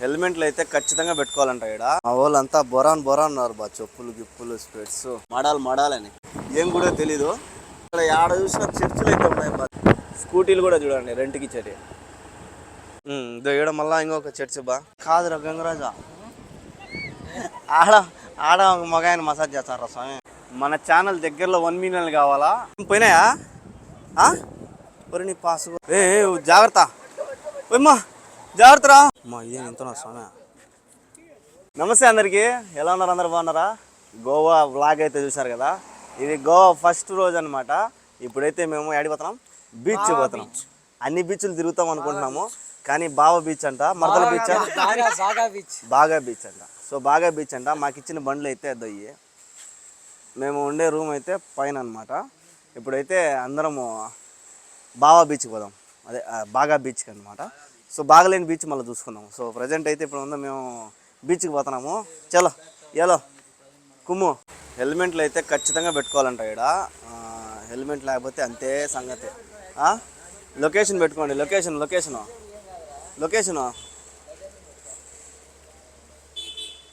హెల్మెట్లు అయితే ఖచ్చితంగా పెట్టుకోవాలంట ఇక్కడ. మా వాళ్ళంతా బొరాన్ ఉన్నారు బా, చెప్పులు గిప్పులు స్పెట్స్ మడాలని ఏం కూడా తెలీదు. ఇక్కడ ఆడ చూసిన చర్చిలు అయితే ఉన్నాయి బా. స్కూటీలు కూడా చూడండి రెంట్కి ఇచ్చేటి. ఇక్కడ మళ్ళా ఇంకొక చర్చి బా. కాదురా గంగరాజా, ఆడ ఆడ మగాయన మసాజ్ చేస్తారా స్వామి. మన ఛానల్ దగ్గరలో 1 మిలియన్ కావాలా? పోయినాయా నీ పాస్? ఏ జాగ్రత్త పోయమ్మా, జాగ్రత్త రా అమ్మా. ఇదేం ఎంతనా స్వామి. నమస్తే అందరికీ, ఎలా ఉన్నారు? అందరు బాగున్నారా? గోవా వ్లాగ్ అయితే చూసారు కదా. ఇది గోవా ఫస్ట్ రోజు అనమాట. ఇప్పుడైతే మేము ఏడిపోతున్నాం, బీచ్ పోతున్నాం. అన్ని బీచ్లు తిరుగుతాం అనుకుంటున్నాము, కానీ బావా బీచ్ అంట, మరదల బీచ్, బాగా బీచ్ అంట. సో బాగా బీచ్ అంట. మాకు ఇచ్చిన బండ్లు అయితే అద్దయ్యి. మేము ఉండే రూమ్ అయితే పైన అనమాట. ఇప్పుడైతే అందరము బావా బీచ్కి పోదాం, అదే బాగా బీచ్కి అనమాట. సో బాగలేని బీచ్ మళ్ళీ చూసుకున్నాము. సో ప్రజెంట్ అయితే ఇప్పుడు ఉందా మేము బీచ్కి పోతున్నాము. చలో ఏలో కుమ్ము. హెల్మెట్లు అయితే ఖచ్చితంగా పెట్టుకోవాలంట ఇక్కడ. హెల్మెట్ లేకపోతే అంతే సంగతి. లొకేషన్ పెట్టుకోండి, లొకేషను.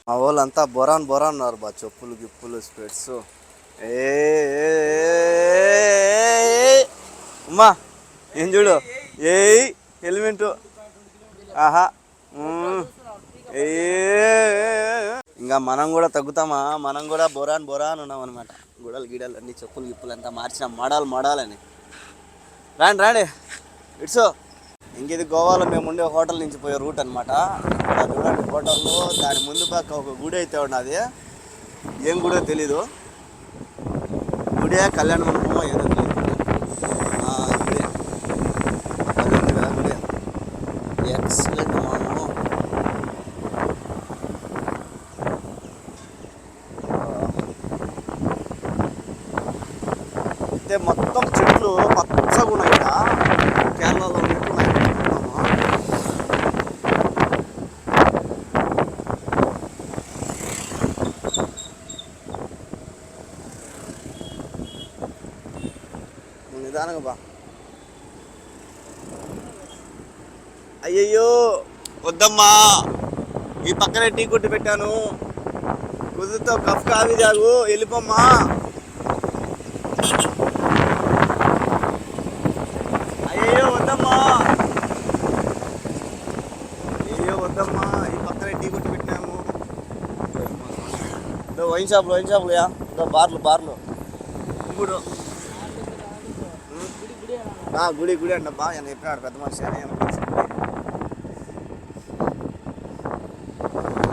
మా వాళ్ళంతా బొరాన్ ఉన్నారు బా, చెప్పులు గిప్పులు స్పెట్స్. అమ్మా ఏం చూడు, హెల్మెట్. ఇంకా మనం కూడా తగ్గుతామా? మనం కూడా బొరాన్ ఉన్నాం అనమాట. గుడలు అన్ని చెప్పులు గిప్పులు అంతా మార్చినాం, మడాలని. రాండి ఇట్స్. ఇంక ఇది గోవాలో మేము ఉండే హోటల్ నుంచి పోయే రూట్ అనమాట. ఇక్కడ చూడండి హోటల్లో, దాని ముందు పక్క ఒక గుడి అయితే ఉన్నది. ఏం గుడో తెలీదు, గుడి కళ్యాణ మండపమో ఏదో తెలియదు. గుడి కదా, గుడి ఎక్సలెంట్. మనము అయితే మొత్తం చెట్లు పచ్చగా ఉన్నాయి. కేరళలో నిదానంగా బా. అయ్యయ్యో వద్దమ్మా, ఈ పక్కనే టీ కొట్టి పెట్టాను, కుదురుతో కఫ్ కావి తాగు, వెళ్ళిపోమ్మా. అయ్యో వద్దమ్మా, ఈ పక్కనే టీ కొట్టి పెట్టినాము. వైన్ షాపులు బార్లు ఇప్పుడు గుడి అంటబ్బా. నేను చెప్పినాడు పెద్ద మనిషి అని.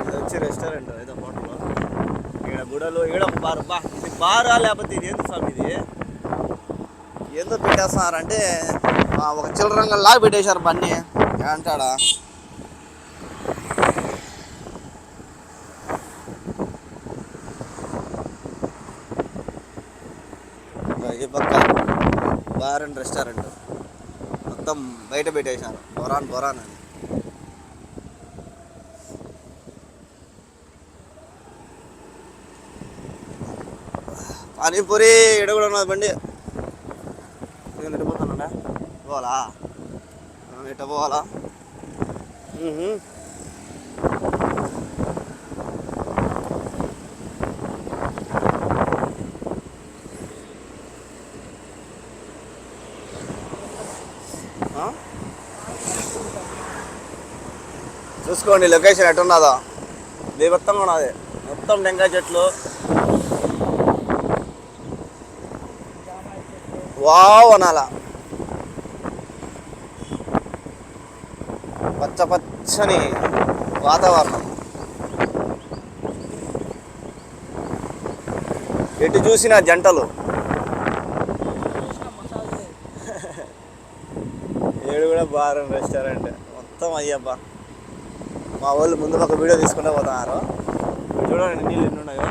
ఇది వచ్చి రెస్టారెంట్ ఏదో హోటల్. ఇక్కడ గుడలు, ఇక్కడ ఒక బారు బా. ఇది బారా లేకపోతే ఇది ఏంది స్వామి? ఇది ఏందో పెట్టేస్తున్నారంటే ఒక చిల్లరంగల్లాగా పెట్టేశారు బండి. అంటాడా ఈ పక్క బార్ అండ్ రెస్టారెంట్ మొత్తం బయట పెట్టేశారు, బొరాన్ అని. పానీపూరి ఇక్కడ కూడా ఉన్నది బండి. నేను ఎట్టిపోతానండి, పోవాలా? ఎట్ట పోవాలా? చూసుకోండి లొకేషన్ ఎట్టున్నదో, బీభత్తంగా ఉన్నది. మొత్తం టెంకాయ చెట్లు. వావ్ అనాలా, పచ్చని వాతావరణం. ఎటు చూసిన జంటలు. ఏడు కూడా బార్ అండ్ రెస్టారెంట్ మొత్తం. అయ్యబ్బా, మా వాళ్ళు ముందు ఒక వీడియో తీసుకుంటే పోతున్నారు. చూడండి నీళ్ళు ఎన్ని ఉన్నాయో.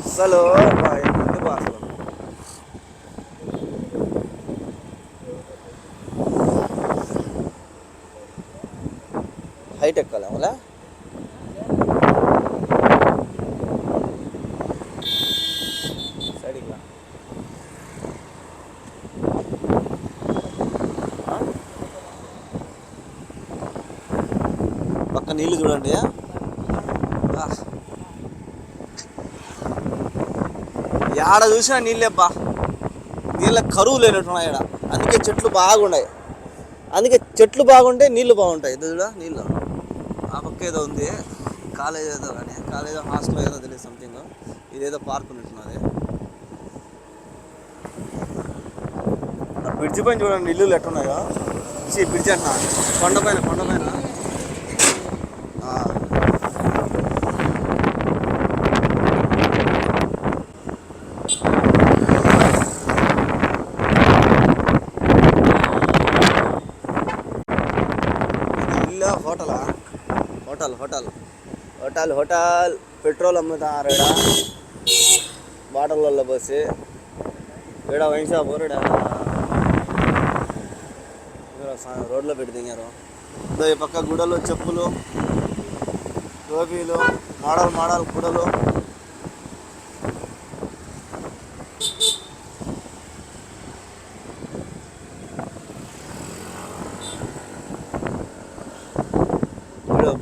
అసలు ఎందుకు అసలు హైట్ ఎక్కాలి అలా. సరిగ్గా పక్క నీళ్ళు చూడండి. ఆడ చూసినా నీళ్ళేబ్బా, నీళ్ళ కరువు లేనట్టున్నాయి ఆడ. అందుకే చెట్లు బాగున్నాయి, అందుకే చెట్లు బాగుంటే నీళ్ళు బాగుంటాయి. ఇది చూడ నీళ్ళు. ఆ పక్క ఏదో ఉంది కాలేజ్, ఏదో కానీ కాలేజ్ హాస్టల్ ఏదో తెలియదు సంథింగ్. ఇదేదో పార్క్ ఉన్నట్టున్నది. బ్రిడ్జి పైన చూడండి ఇల్లులు ఎట్టున్నాయో. బ్రిడ్జి అంటున్నా, కొండపైన ఇల్లు. హోటల్ పెట్రోల్ అమ్ముతారు ఈడ బాటిల్లో పోసి. ఈడ వైన్ షాప్ రోడ్లో పెట్టి దిగారు. ఈ పక్క గుడలు, చెప్పులు, టోపీలు, మోడల్ గుడలు.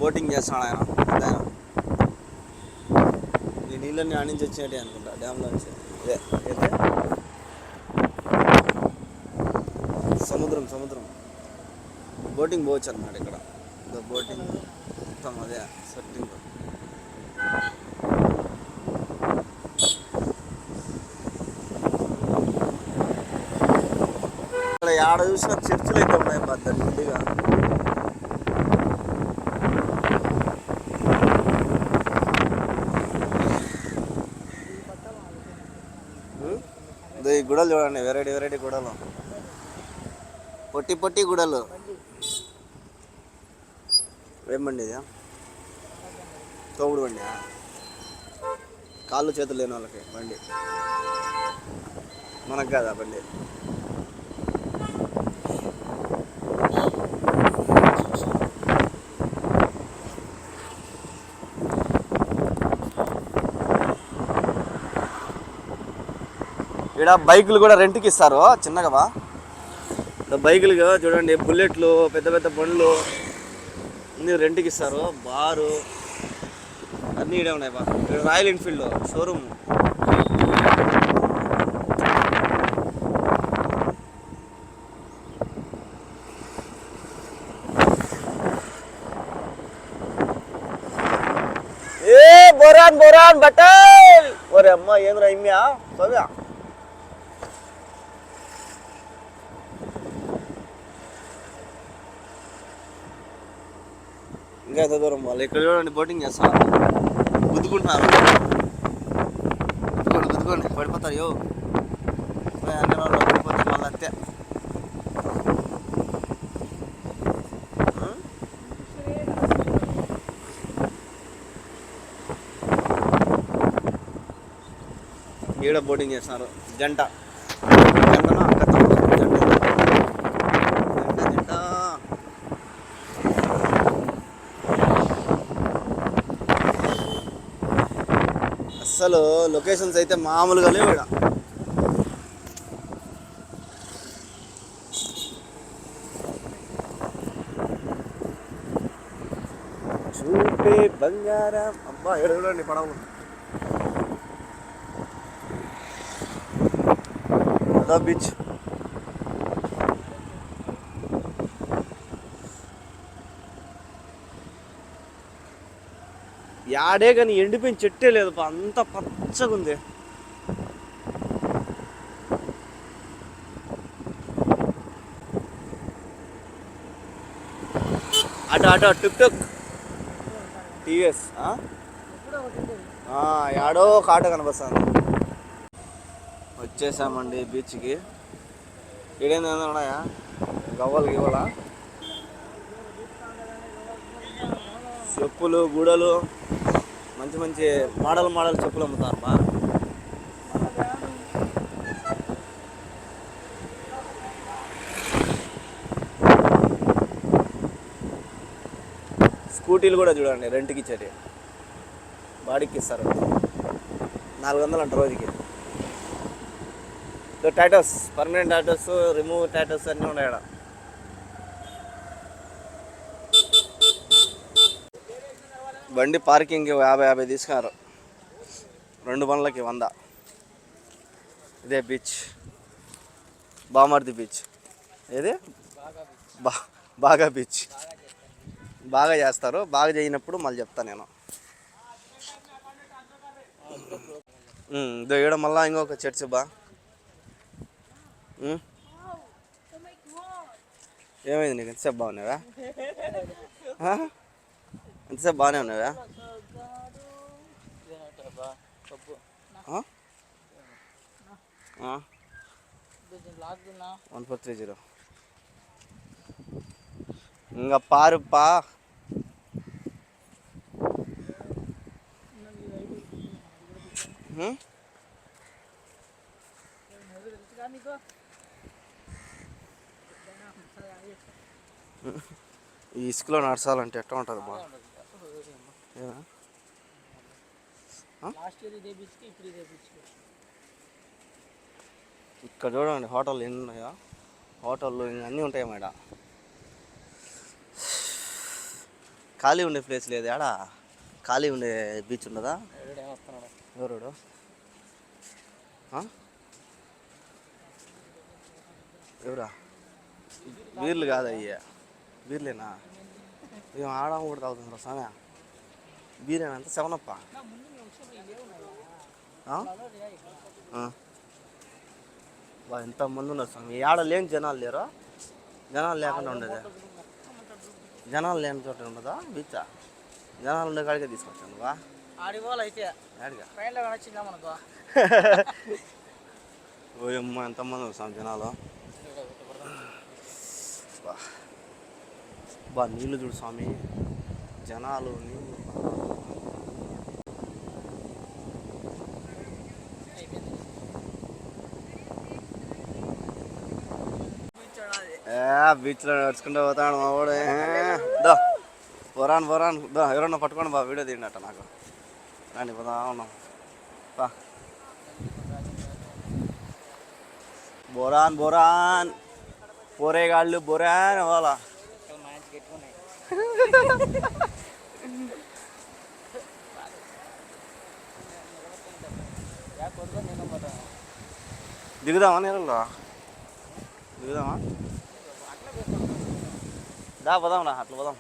బోటింగ్ చేస్తున్నాడు ఆయన. ఈ నీళ్ళన్నీ ఆడించి వచ్చినట్టే అనుకుంటా, డ్యామ్లో నుంచి. ఇదే సముద్రం. బోటింగ్ పోవచ్చు అన్నమాట ఇక్కడ. బోటింగ్ మొత్తం అదే సెట్టింగ్. ఇక్కడ ఆడ చూసిన చర్చిలు అయితే ఉన్నాయి పెద్ద నిండుగా. ఈ గుడలు చూడండి, వెరైటీ గుడలు, పొట్టి గుడలు. ఏం బండి ఇది? తోపుడు బండి. కాళ్ళు చేతులు లేని వాళ్ళకి బండి, మనకు కాదు ఆ బండి. ఇక్కడ బైకులు కూడా రెంట్కి ఇస్తారు చిన్నగా. బైకులు చూడండి, బుల్లెట్లు, పెద్ద బండ్లు అన్నీ రెంట్కి ఇస్తారు. బారు అన్నీ ఇడే ఉన్నాయి బా. ఇక్కడ రాయల్ ఎన్ఫీల్డ్ షోరూమ్. బోరాన్ బట్టల్. ఒరే అమ్మ, ఏంద్రా ఇమ్యా సోవ్యా. ఇంకా ఎంత దూరం వాళ్ళు. ఇక్కడ చూడండి బోటింగ్ చేస్తారు, గుద్దుకుంటున్నారు. గుద్దుకోండి పడిపోతారు. అన్ని వాళ్ళు పడిపోతారు మళ్ళీ అంతే. ఈడ బోటింగ్ చేస్తున్నారు జంట. అసలు లొకేషన్స్ అయితే మామూలుగా లేవు ఇక్కడ. చూపే బంగారం. అబ్బా ఎడగండి పడవలు. అదో బీచ్. యాడే కానీ ఎండిపోయిన చెట్టే లేదు, అంత పచ్చగా ఉంది. అటు టుక్ టీవీఎస్ యాడో ఒక ఆటో కనిపిస్తుంది. వచ్చేసామండి బీచ్కి. ఈడేంది ఉన్నాయా గివ్వలా చెప్పులు, గుడలు, మంచి మోడల్ చెప్పులు అమ్ముతారు బా. స్కూటీలు కూడా చూడండి రెంట్కి ఇచ్చేటి, బాడీకి ఇస్తారు. 400 అంట రోజుకి. Tattoos, permanent tattoos, remove tattoos అన్నీ ఉన్నాయి. బండి పార్కింగ్ 50 తీసుకున్నారు, 2 బండ్లకి 100. ఇదే బీచ్, బామర్ది బీచ్. ఏది బాగా బీచ్. బాగా చేస్తారు, బాగా చేయనప్పుడు మళ్ళీ చెప్తాను నేను. ఇదో ఈడ మళ్ళీ ఇంకొక చర్చ్ బా. ఏమైంది నీకు? ఎంతసేపు బాగున్నావా? ఎంతసేపు బాగానే ఉన్నావా? 1430 ఇంకా పారుపా. ఈ ఇసుకలో నడచాలంటే ఎట్లా ఉంటుంది బా? ఇక్కడ చూడండి హోటల్ ఎన్ని ఉన్నాయా? హోటళ్ళు అన్నీ ఉంటాయి మేడ. ఖాళీ ఉండే ప్లేస్ లేదు ఆడ. ఖాళీ ఉండే బీచ్ ఉండదా? ఎవరోడు ఎవరా? బీర్లు కాదు అయ్యా, బీర్లేనా? ఏం ఆడ కూడా తాగుతుందా స్వామి? బీరేనా? అంత 7 అప్. ఎంతమంది ఉన్నారు స్వామి, ఆడ లేని జనాలు లేరు? జనాలు లేకుండా ఉండేది, జనాలు లేని చోట ఉండదా బీచ్? జనాలు ఉండే కాడికే తీసుకొచ్చాను బా. ఓయమ్మ ఎంతమంది వస్తాం జనాలు. బా నీళ్ళు చూడు స్వామి, జనాలు, నీళ్ళు. బీచ్లో నడుచుకుంటూ పోతాడు మా వాడు. బొరాన్ ఎవరన్నా పట్టుకోండి బా, వీడియో తీయండి నాకు. రాండి పోతా ఉన్నాం బా. బొరాన్ పోరేగాళ్ళు బొరాన్ వాళ్ళ. దిగుదామా నీళ్ళలో? దిగుదామా? పోదాం రా, అట్లా పోదాం.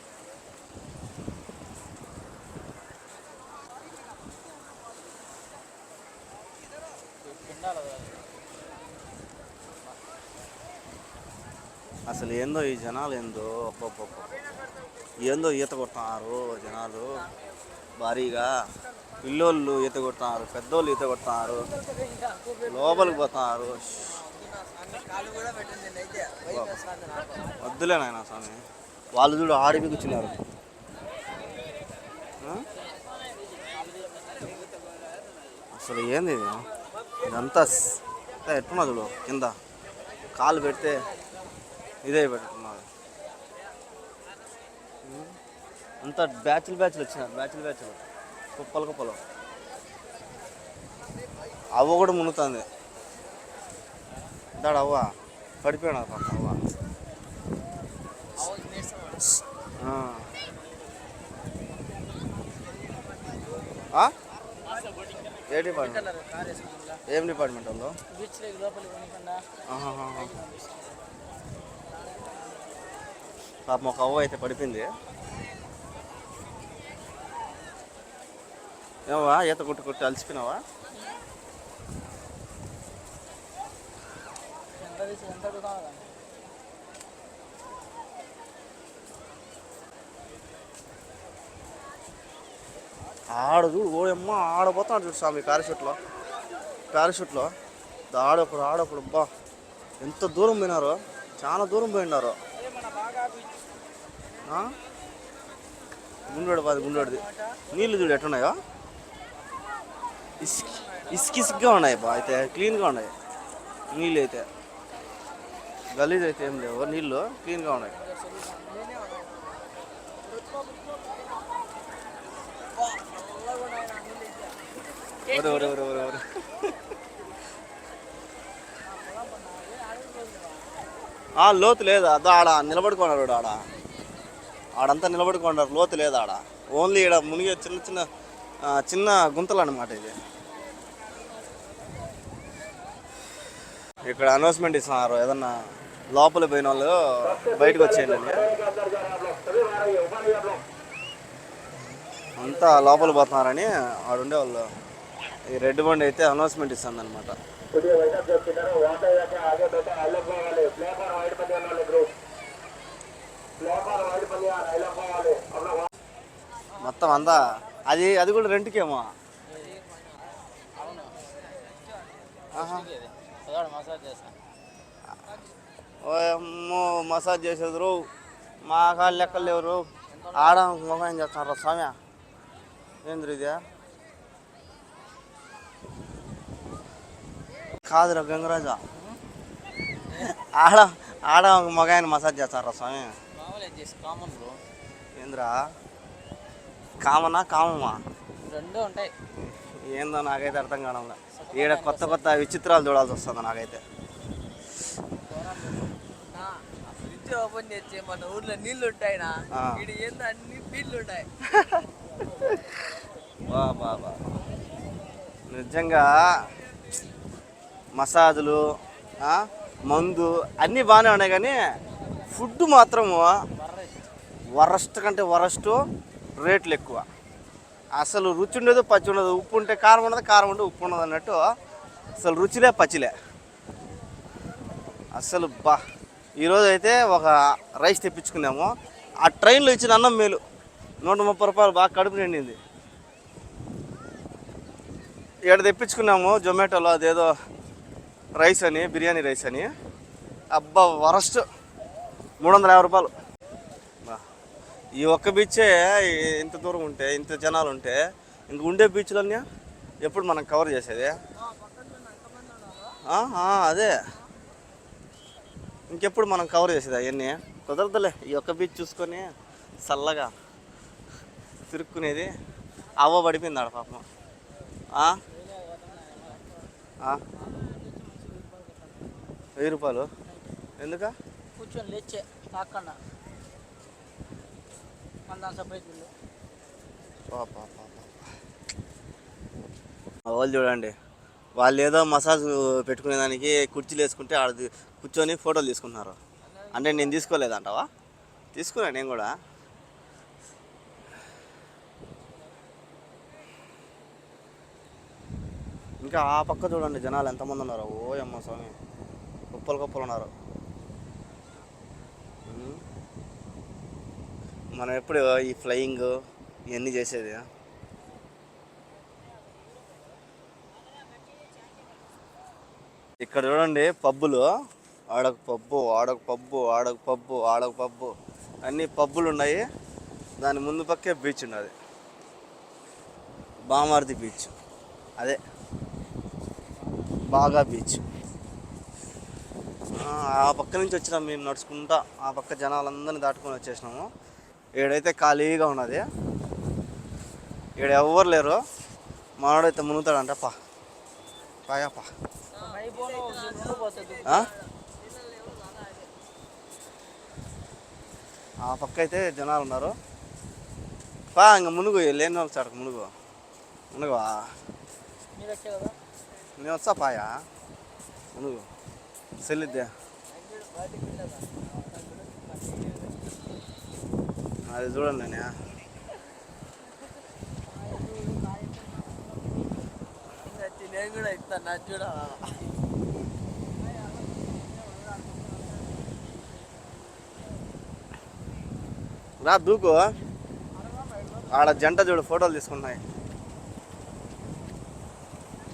అసలు ఏందో ఈ జనాలు, ఏందో అప్పప్ప, ఏందో ఈత కొడుతున్నారు జనాలు భారీగా. పిల్లోళ్ళు ఈత కొడుతున్నారు, పెద్దోళ్ళు ఈత కొడుతున్నారు, లోపలికి పోతున్నారు. వద్దులే నాయన స్వామి, వాళ్ళు చూడు ఆడికి కూర్చున్నారు. అసలు ఏంది ఇది? ఇదంతా ఎట్టున్నా చూడు, కింద కాలు పెడితే ఇదే పెట్టుకున్నారు. అంతా బ్యాచ్లు వచ్చినారు, బ్యాచ్లు కుప్పలు. అవ్వ కూడా మునుగుతుంది. దాడు అవ్వ పడిపోయాడు పాప అవ్వ. ఏ డిపార్ట్మెంట్? ఏం డిపార్ట్మెంట్ వాళ్ళు? పాపం ఒక అవ్వ అయితే పడిపోయింది. ఏమవా ఈత కొట్టి అలసిపోయినావా? ఆడదు ఓయమ్మ, ఆడపోతున్నాడు చూడు స్వామి పారాషూట్లో. ఆడొకడు అబ్బా, ఎంత దూరం పోయినారో, చాలా దూరం పోయినారు. గుండోడిది నీళ్ళు చూడు ఎట్టున్నాయో, ఇసుకిగా ఉన్నాయి బా. అయితే క్లీన్గా ఉన్నాయి నీళ్ళు, అయితే గలీజ్ అయితే ఏం లేవు, నీళ్ళు క్లీన్గా ఉన్నాయి. లోతు లేదా? ఆడ నిలబడుకున్నాడు, ఆడంతా నిలబడుకున్నారు, లోతు లేదా ఆడ. ఓన్లీ ఇక్కడ మునిగే చిన్న చిన్న చిన్న గుంతలు అన్నమాట ఇది. ఇక్కడ అనౌన్స్మెంట్ ఇస్తున్నారు, ఏదన్నా లోపల పోయిన వాళ్ళు బయటకు వచ్చేయండి అని. అంతా లోపల పోతున్నారని ఆడుండే వాళ్ళు. ఈ రెడ్ బండి అయితే అనౌన్స్మెంట్ ఇస్తుంది అనమాట. మొత్తం అంతా అది కూడా రెంట్కేమో. ఓ మసాజ్ చేసేది మా కాళ్ళు లెక్కలు లేవరు. ఆడ మొహం చేస్తున్నారు స్వామి. ఏంద్ర ఇది కాదురా గంగరాజా, ఆడ మగాయన మసాజ్ చేస్తారా స్వామి? ఏంద్రా కామనా కామమా రెండు ఉంటాయి. ఏందో నాకైతే అర్థం కావడంలా. ఈడ కొత్త కొత్త విచిత్రాలు చూడాల్సి వస్తుంది నాకైతే. ఫ్రిడ్జ్ ఓపెన్ చేసి మన ఊర్లో నీళ్లు ఉంటాయినా, ఏందో అన్ని నీళ్లు ఉంటాయి. బాబా నిజంగా మసాజులు మందు అన్నీ బాగానే ఉన్నాయి, కానీ ఫుడ్ మాత్రము వరస్ట్ కంటే వరస్ట్, రేట్లు ఎక్కువ. అసలు రుచి ఉండదు, పచ్చి ఉండదు. ఉప్పు ఉంటే కారం ఉండదు, కారం ఉంటే ఉప్పు ఉండదు అన్నట్టు. అసలు రుచిలే పచ్చిలే అసలు. ఈరోజు అయితే ఒక రైస్ తెప్పించుకున్నాము. ఆ ట్రైన్లో ఇచ్చిన అన్నం మేలు. 130 రూపాయలు బాగా కడుపు నిండింది. ఇక్కడ తెప్పించుకున్నాము జొమాటోలో, అదేదో రైస్ అని, బిర్యానీ రైస్ అని. అబ్బా వరస్ట్, 350 రూపాయలు. ఈ ఒక్క బీచే ఇంత దూరం ఉంటే, ఇంత జనాలు ఉంటే, ఇంక ఉండే బీచ్లన్నీ ఎప్పుడు మనం కవర్ చేసేది? అదే ఇంకెప్పుడు మనం కవర్ చేసేది అవన్నీ? కుదరదులే. ఈ ఒక్క బీచ్ చూసుకొని చల్లగా తిరుక్కునేది. అవ్వ పడిపోయింది ఆడ పాపం. 1000 రూపాయలు ఎందుక? కూర్చొని లేచే తాకుండా వాళ్ళు చూడండి, వాళ్ళు ఏదో మసాజ్ పెట్టుకునే దానికి కుర్చీలు వేసుకుంటే ఆడ కూర్చొని ఫోటోలు తీసుకుంటున్నారు. అంటే నేను తీసుకోలేదంటావా? తీసుకున్నా నేను కూడా. ఇంకా ఆ పక్క చూడండి జనాలు ఎంతమంది ఉన్నారు. ఓయమ్మ స్వామి, కుప్పలు ఉన్నారు. మనం ఎప్పుడు ఈ ఫ్లయింగ్ ఇవన్నీ చేసేది. ఇక్కడ చూడండి పబ్బులు, ఆడొక పబ్బు, ఆడొక పబ్బు, ఆడొక పబ్బు, ఆడొక పబ్బు, అన్ని పబ్బులు ఉన్నాయి. దాని ముందు పక్కే బీచ్ ఉన్నది, బామార్ది బీచ్. అదే బాగా బీచ్. ఆ పక్క నుంచి వచ్చినాం మేము నడుచుకుంటా. ఆ పక్క జనాలందరినీ దాటుకొని వచ్చేసినాము. ఈడైతే ఖాళీగా ఉన్నది, ఈడ ఎవ్వరు లేరు. మావాడైతే మునుగుతాడంట. పాయాపా ఆ పక్క అయితే జనాలు ఉన్నారు. ఇంక మునుగు, లేని వాళ్ళు చాడకు మునుగువా? నేను వచ్చా పాయా మునుగు సెల్లిద్దా. అది చూడండి నేను కూడా ఇస్తాను చూడ. రా దూకు. ఆడ జంట చూడు ఫోటోలు తీసుకున్నాయి.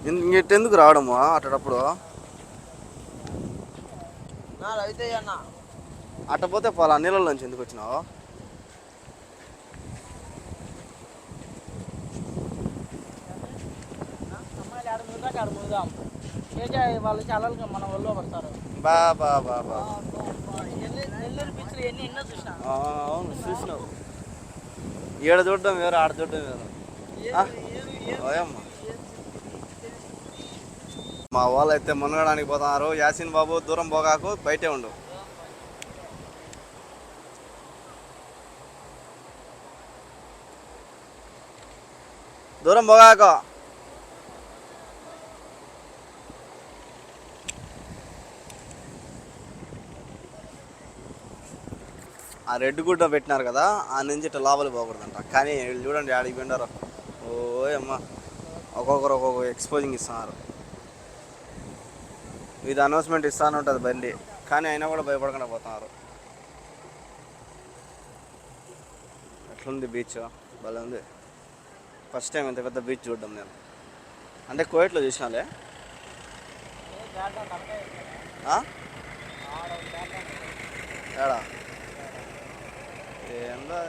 ఇంకెట్టెందుకు రావడము అట్టప్పుడు? అట్ట పోతే పోలా, నీళ్ళలోంచి ఎందుకు వచ్చినావు? వాళ్ళు చాలా మన ఒళ్ళో పడతారు. నెల్లూరు బీచ్లు ఎన్నో చూసినా. అవును చూసినావు. ఈడ చూడడం వేరు, ఆడ చూడడం వేరు. మా వాళ్ళు అయితే మునగడానికి పోతున్నారు. యాసిన్ బాబు దూరం పోగాకు, బయటే ఉండు. దూరం పోగాక. ఆ రెడ్ గుడ్డ పెట్టినారు కదా, ఆ నుంచి ఇట్లా లోపలికి పోకూడదంట. కానీ వీళ్ళు చూడండి ఆడికి పోయినారు. ఓయమ్మ, ఒక్కొక్కరు ఒక్కొక్క ఎక్స్పోజింగ్ ఇస్తున్నారు. ఇది అనౌన్స్మెంట్ ఇస్తానే ఉంటుంది బండి, కానీ అయినా కూడా భయపడకుండా పోతున్నారు. ఎట్లుంది బీచ్? భలే ఉంది. ఫస్ట్ టైం ఇంత పెద్ద బీచ్ చూడడం నేను. అంటే కోయట్లో చూసినాలే. ఏడా ఏందో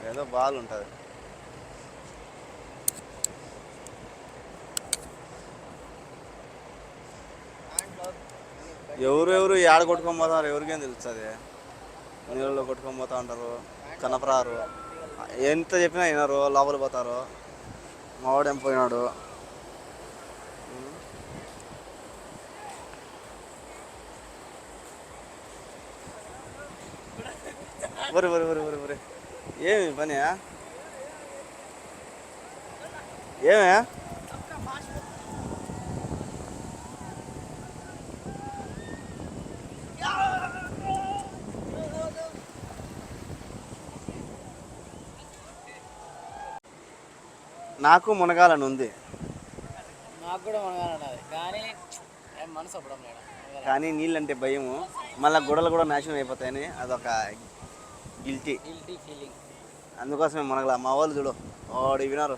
ఏదో బాల్ ఉంటుంది. ఎవరు ఏడ కొట్టుకొని పోతారు ఎవరికేం తెలుస్తుంది. నీళ్ళలో కొట్టుకొని పోతా ఉంటారు, కనపరారు. ఎంత చెప్పినా వినరు, లోపల పోతారు. మావాడేం పోయినాడు. ఒరే ఏమి పని? ఏమే నాకు మునగాలని ఉంది. నాకు కూడా మునగాలన్నది, కానీ మనసు అవ్వడం లేదు. కానీ నీళ్ళంటే భయము, మళ్ళీ గొడవలు కూడా నాశనం అయిపోతాయని అదొక గిల్టీ ఫీలింగ్. అందుకోసమే మునగల. మా వాళ్ళు చూడు వాడు వినారు,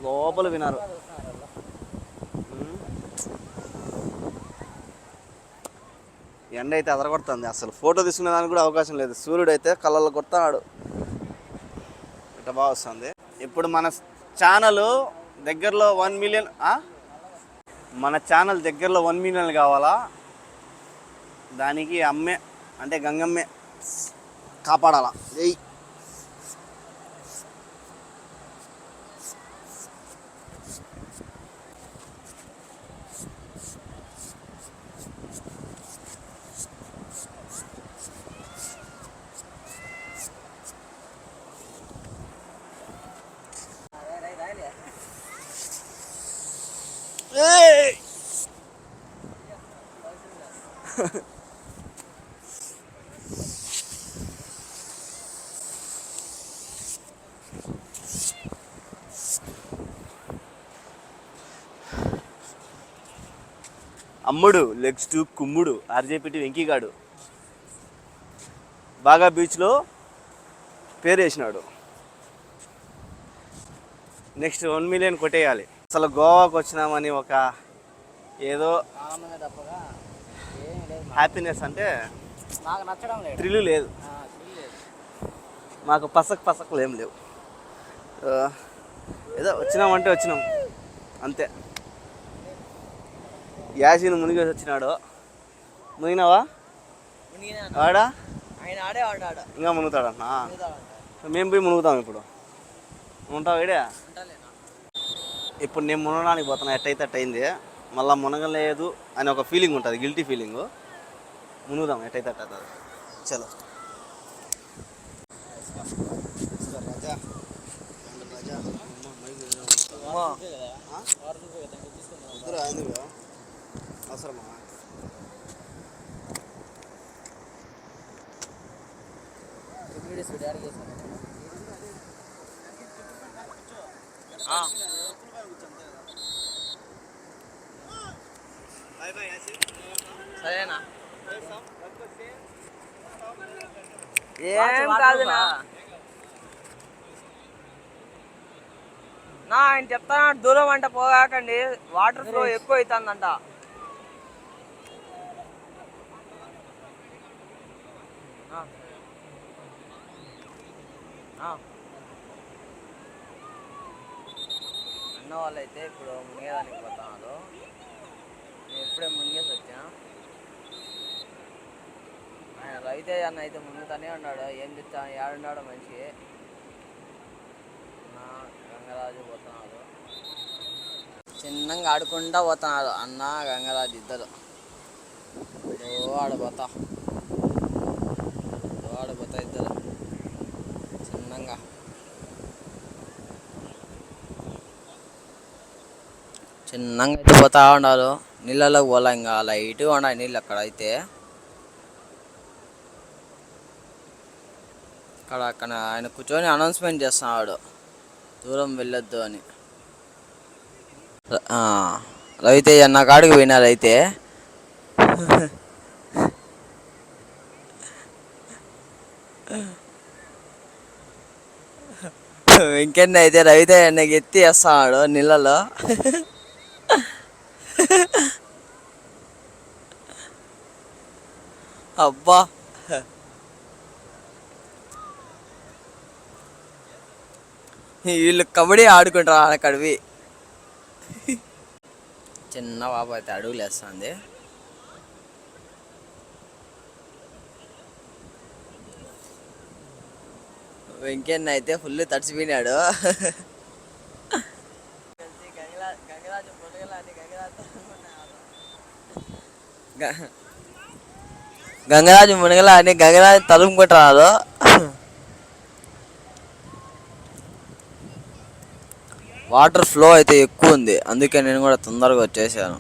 లోపల వినారు. ఎండ అయితే అదరగొడుతుంది, అసలు ఫోటో తీసుకునే దానికి కూడా అవకాశం లేదు. సూర్యుడు అయితే కళ్ళల్లో కొడుతున్నాడు. ఇట్లా బాగా వస్తుంది. ఇప్పుడు మన ఛానల్ దగ్గరలో 1 మిలియన్, మన ఛానల్ దగ్గరలో 1 మిలియన్ కావాలా? దానికి అమ్మే అంటే గంగమ్మే కాపాడాలా. ఏయ్ అమ్ముడు లెగ్స్ టు కుమ్ముడు ఆర్జేపీటీ వెంకీగాడు బాగా బీచ్లో పేరు వేసినాడు. నెక్స్ట్ 1 మిలియన్ కొట్టేయాలి. అసలు గోవాకు వచ్చినామని ఒక ఏదో హ్యాపీనెస్, అంటే నాకు నచ్చడం లేదు, థ్రిల్ లేదు. మాకు పసకలు ఏం లేవు. ఏదో వచ్చినామంటే వచ్చినాం అంతే. యాసిన్ మునిగేసి వచ్చినాడు. మునిగినావా? ఆడా ఇంకా మునుగుతాడన్నా. మేము పోయి మునుగుతాం. ఇప్పుడు ఉంటావు ఇడే. ఇప్పుడు నేను మునగడానికి పోతున్నా. ఎట్టయితే అట్టయింది. మళ్ళీ మునగలేదు అని ఒక ఫీలింగ్ ఉంటుంది, గిల్టీ ఫీలింగ్. మునుగుదాం ఎట్టయితే అట్ట అవుతుంది. చలో అవసరమా? సరేనా? ఏం కాదునా, ఆయన చెప్తాను దూరం అంట పోగాకండి, వాటర్ ఫ్లో ఎక్కువ అవుతుందంట. అన్న వాళ్ళు అయితే ఇప్పుడు మునిగేదానికి పోతున్నారు. నేను ఇప్పుడే మునిగేసి వచ్చా. ఆయన రైతే అన్న అయితే మునుగుతానే ఉన్నాడు. ఏం తెచ్చా ఏడున్నాడో మనిషి. గంగరాజు పోతున్నారు, చిన్నగా ఆడుకుంటా పోతున్నారు అన్న గంగరాజు ఇద్దరు. ఆడపోతా ఇద్దరు. చిన్నగా అయితే పోతా ఉండాలి, నీళ్ళలోకి పోలే, ఇంకా లైట్గా ఉన్నాయి నీళ్ళు అక్కడ అయితే. అక్కడ ఆయన కూర్చొని అనౌన్స్మెంట్ చేస్తున్నాడు దూరం వెళ్ళొద్దు అని. రవితేజ అన్న కాడికి పోయినారు అయితే. ఇంకెన్న అయితే రవితేజ అన్నకి ఎత్తి వేస్తున్నాడు నీళ్ళలో. అబ్బా, వీళ్ళు కబడ్డీ ఆడుకుంటారు అక్కడివి. చిన్న పాప అయితే అడుగులు వేస్తుంది. వెంకన్న అయితే ఫుల్ తడిచిపోయినాడు. గంగరాజు మునగల అని గంగరాజు తలుముకుంటున్నారు. వాటర్ ఫ్లో అయితే ఎక్కువ ఉంది, అందుకే నేను కూడా తొందరగా వచ్చేసాను.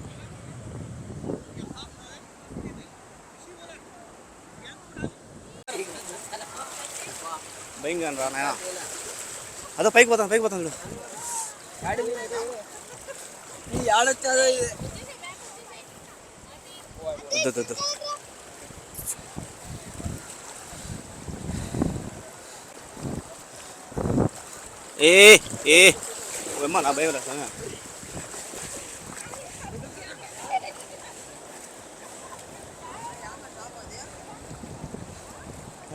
భయంగా రా నాయన, అదో పైకి పోతాను చూడు. వద్దు ఏమ్మా నా భయం రా.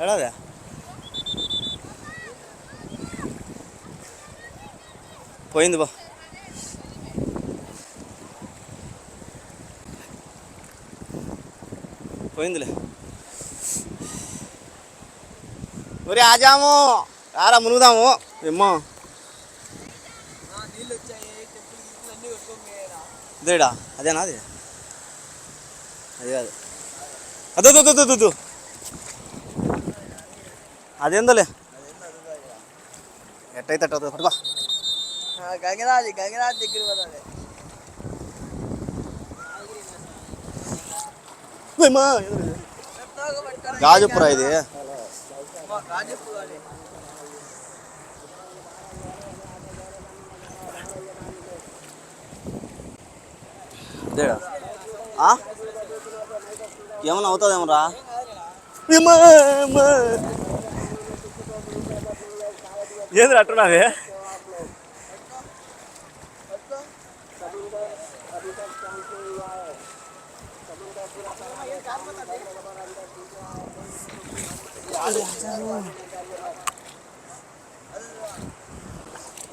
ఎడాదా పోయింది బా. పోయిందిలే. ఒరే ఆజాము రారా మునుగుదాము. ఏమ్మో ఇదేడా అదేనా? అది కాదు, అదో అదేందోలే, ఎట్టయితే అట్ట పట్టుకో. గంగరాజు దగ్గర పోతాడు. గాజుపుర ఇది. ఏమన్నా అవుతుందేమరా? ఏంది అట్టున్నావే?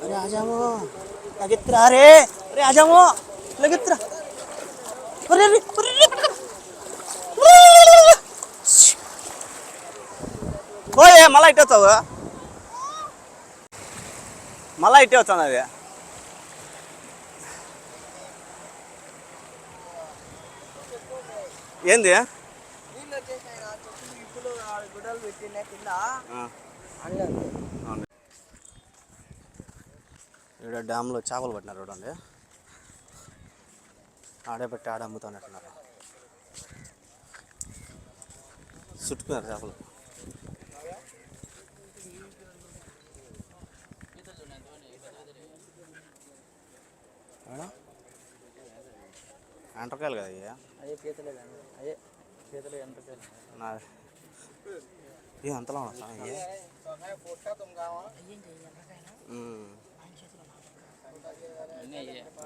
अरे आ जाओ लगित्रा, अरे आ जाओ लगित्रा, अरे अरे ओए मला इटे వచ్చావు, మళ్ళా ఇటే వచ్చాను. అది ఏంది? ఇక్కడ డ్యామ్లో చేపలు పట్టినారు చూడండి, ఆడే పెట్టి ఆడ అమ్ముతున్నట్టున్నారు. చుట్టుకున్నారు చేపలు. ఎంటకాయలు కదా ఇక, ఏ అంతలా ఉన్నా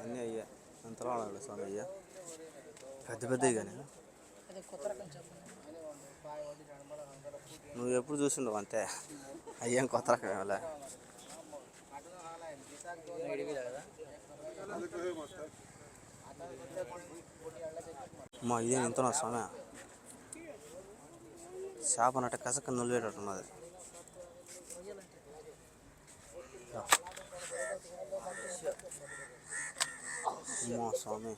అన్నీ అయ్యా అంతలా ఉండాలి స్వామి. అయ్యా పెద్దవి కానీ నువ్వు ఎప్పుడు చూసిండవు అంతే. అయ్యేం కొత్త రకం ఏమలే. మా ఇదేం ఎంతనా స్వామి, చేప అన్నట్టు కసక్క నులివేటట్టున్నది. అమ్మో స్వామి,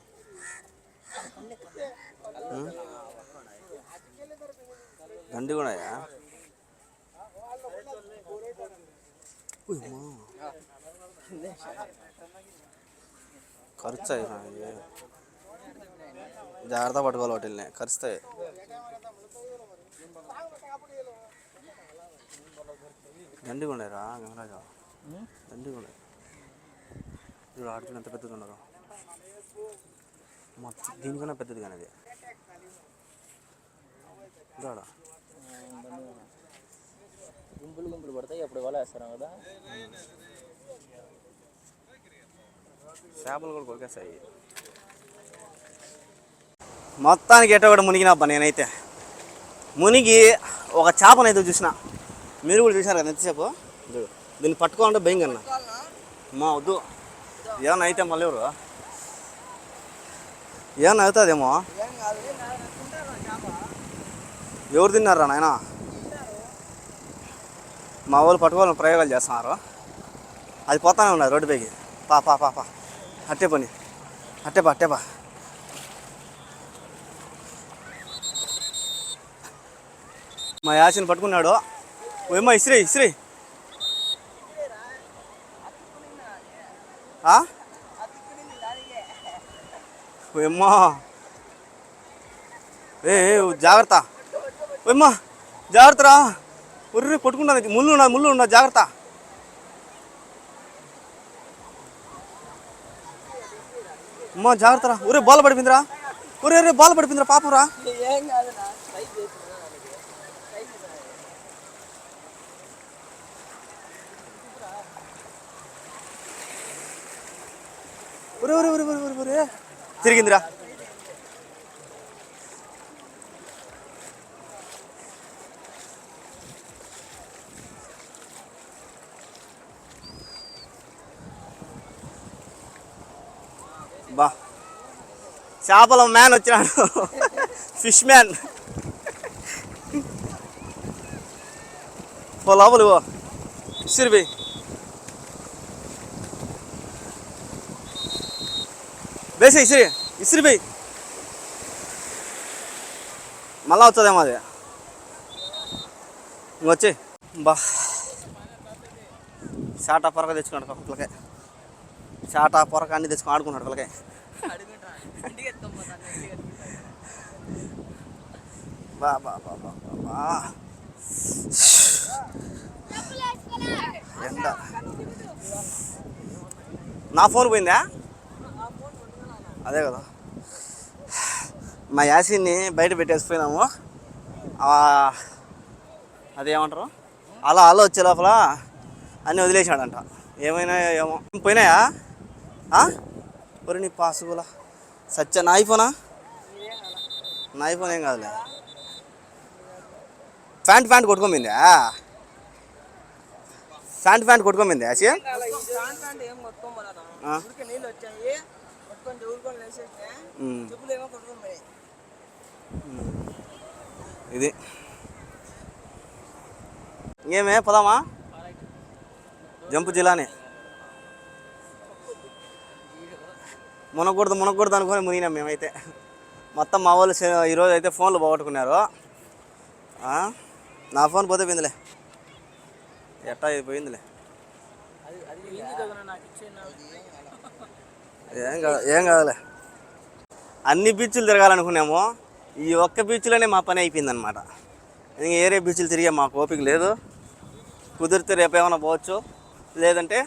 గండి కూడా కరుస్తాయి జాగ్రత్త పట్టుకోవాలి వాటిల్ని కరుస్తాయి. దండిగా ఉండేరా గంగరాజు, దండిగా ఉండే. ఇప్పుడు ఆడుతున్న ఎంత పెద్దది ఉన్నారు, మొత్తం దీనికన్నా పెద్దది కానీ అది ఆడ గుంపులు గుంపులు పడతాయి అప్పుడు వల వేస్తారా కదా. చేపలు కూడా కొరికేస్తాయి. మొత్తానికి ఎటో కూడా మునిగినబ్బా నేనైతే. మునిగి ఒక చేపనైతే చూసిన, మీరు కూడా చూసారు కదా ఎంతసేపు. దీన్ని పట్టుకోవాలంటే భయం కన్నా మా వద్దు, ఏమన్నా అయితే మళ్ళీ ఎవరు ఏమన్నా అవుతుందేమో. ఎవరు తిన్నారా నాయన, మా వాళ్ళు పట్టుకోవాలని ప్రయోగాలు చేస్తున్నారు. అది పోతానే ఉన్నది రోడ్డు పైకి. పా పా పా పా అట్టే పని, అట్టే పా అట్టే పా. మా యాసిని పట్టుకున్నాడు. ఏమో ఇస్త్రీ ఇస్త్రీ ఏమ్మా, ఏ జాగ్రత్త, ఏమ్మా జాగ్రత్త రా. ఒర్రి కొట్టుకుంటుంది, ముళ్ళు ఉన్నది జాగ్రత్త. అమ్మా జాగ్రత్త రా. ఒరే బాల్ పడిపోయిందిరా, ఒరే బాల్ పడిపోయిందిరా పాపరా. ఒరే ఒరే ఒరే ఒరే ఒరే తిరిగిందిరా. బా చేపల మ్యాన్ వచ్చినాడు, ఫిష్ మ్యాన్. పో లోపలి పో సిరిబి. వేసి ఇసిరి ఇసిరిపోయి మళ్ళా వస్తుందేమో అది. ఇంకొచ్చి బా చాటా పొరక తెచ్చుకున్నాడు పిల్లకాయ, చాటా పొరక అన్నీ తెచ్చుకొని ఆడుకున్నాడు పిల్లకాయ. బా బా బా బా బా ఎండ. నా ఫోన్ పోయిందా, అదే కదా. మా యాసిన్ని బయట పెట్టేసిపోయినాము. అదేమంటారు అలా వచ్చే లోపల అన్నీ వదిలేసాడంట. ఏమైనా ఏమో పోయినాయా. ఒరి నీ పాసుగులా సత్య. నా ఐఫోనా, నా ఐఫోన్ ఏం కాదులే. ప్యాంట్ కొట్టుకోమిందా, ప్యాంట్ కొట్టుకోమింది యాసి. ఇది ఇంకేమే పోదామా జంపు జిల్లాని. మునగకూడదు అనుకొని మునిగినాం మేమైతే. మొత్తం మా వాళ్ళు ఈరోజు అయితే ఫోన్లు పోగొట్టుకున్నారు. నా ఫోన్ పోతే పోయిందిలే, ఎట్టా పోయిందిలే. ఏం కాదులే. అన్ని బీచ్లు తిరగాలనుకున్నాము, ఈ ఒక్క బీచ్లోనే మా పని అయిపోయిందనమాట. ఇంకా ఏరే బీచ్లు తిరిగే మాకు ఓపిక లేదు. కుదిరితే రేపు ఏమైనా పోవచ్చు, లేదంటే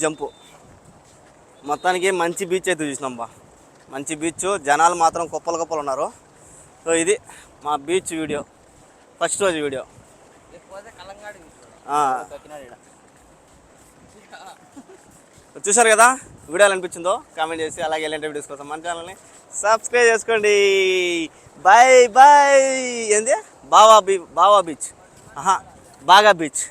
జంపు. మొత్తానికి మంచి బీచ్ అయితే చూసినాం బా, మంచి బీచ్. జనాలు మాత్రం కుప్పలు ఉన్నారు. సో ఇది మా బీచ్ వీడియో, ఫస్ట్ రోజు వీడియో. చూసారు కదా, వీడియో ఎలా అనిపించిందో కామెంట్ చేసి, అలాగే ఎలాంటి వీడియోస్ కోసం మన ఛానల్ని సబ్స్క్రైబ్ చేసుకోండి. Bye bye. ఏంది బాగా బీచ్, బాగా బీచ్.